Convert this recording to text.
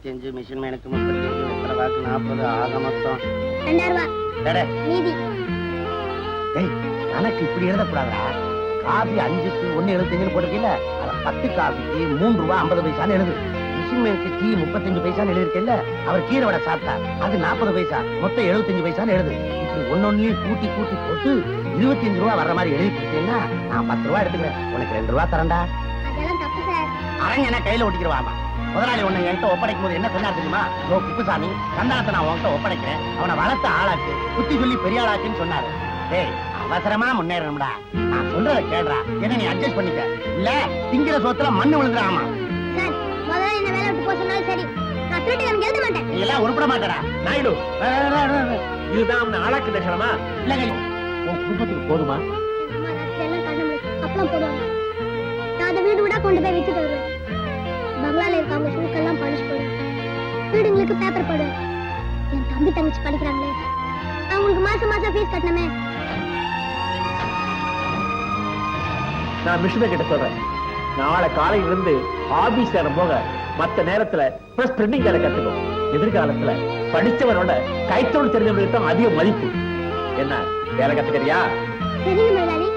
25, machine மேனுக்கு 35, வெத்தலை பாக்கு 40, ஆக மொத்தம் 2000 கணக்கு இப்படி எழுதக்கூடாதா? காபி 5க்கு 1.75 போட்டிருக்கீல்ல, 10 காபிக்கு 3 ரூபா 50 பைசான்னு எழுது. மிஷின் மேனுக்கு டீ 35 பைசான்னு எழுதிருக்கேல்ல, அவர் கீரை வடை சாப்பிட்டா அது 40 பைசா, மொத்தம் 75 பைசான்னு எழுது. இப்படி ஒன்னொன்னையும் கூட்டி கூட்டி போட்டு 25 ரூபா வர்ற மாதிரி எழுதி கொடுத்தீங்கன்னா நான் 10 ரூபா எடுத்துக்கிறேன், உனக்கு 2 ரூபா தரேன்டா. அதெல்லாம் தப்பு சார். அரங்க என்ன கையில ஒட்டிக்கிறவாமா? முதலாளி உன்னை என்கிட்ட ஒப்படைக்கும் போது என்ன சொன்னா தெரியுமா? ஓ குப்புசாமி, சந்தானத்தை நான் உன்கிட்ட ஒப்படைக்கிறேன், அவனை வளர்த்த ஆளாக்கு, புத்தி சொல்லி பெரிய ஆளாக்குன்னு சொன்னாரு. டேய், அவசரமா முன்னேறணும்டா. நான் சொல்றதை கேடுறா, என்ன நீ அட்ஜஸ்ட் பண்ணிக்க, இல்ல திங்கிற சோத்துல மண்ணு விழுந்துடாமா. சார், முதல்ல என்ன வேலை விட்டு போக சொன்னாலும் சரி, நான் திருட்டு கணக்கு எழுத மாட்டேன். நீ எல்லாம் உருப்பட மாட்டடா நாயுடு. இதுதான் அவனை ஆளாக்கு தட்சணமா? இல்லங்க, உன் குடும்பத்துக்கு போதுமா? அம்மா ராத்திரி எல்லாம் கண்ண முடிச்சு அப்பளம் போடுவாங்க. நான் அதை வீடு விடா கொண்டு போய் வித்துட்டு வருவேன். பங்களால இருக்க அவங்க ஷூக்கெல்லாம் பாலிஷ் போடுவேன், வீடுங்களுக்கு பேப்பர் போடுவேன். என் தம்பி தங்கச்சி படிக்கிறாங்களே, அவங்களுக்கு மாசம் மாசம் ஃபீஸ் கட்டணுமே. நான் மிஷினை கிட்ட சொல்றேன், நாளை காலையில இருந்து ஆபீஸ் நேரம் போக மத்த நேரத்துல பிரஸ் பிரிண்டிங் வேலை கத்துக்கும். எதிர்காலத்துல படிச்சவனோட கைத்தொழில் தெரிஞ்சவங்களுக்கு தான் அதிக மதிப்பு. என்ன வேலை கத்துக்கிறியா? சரிங்க முதலாளி.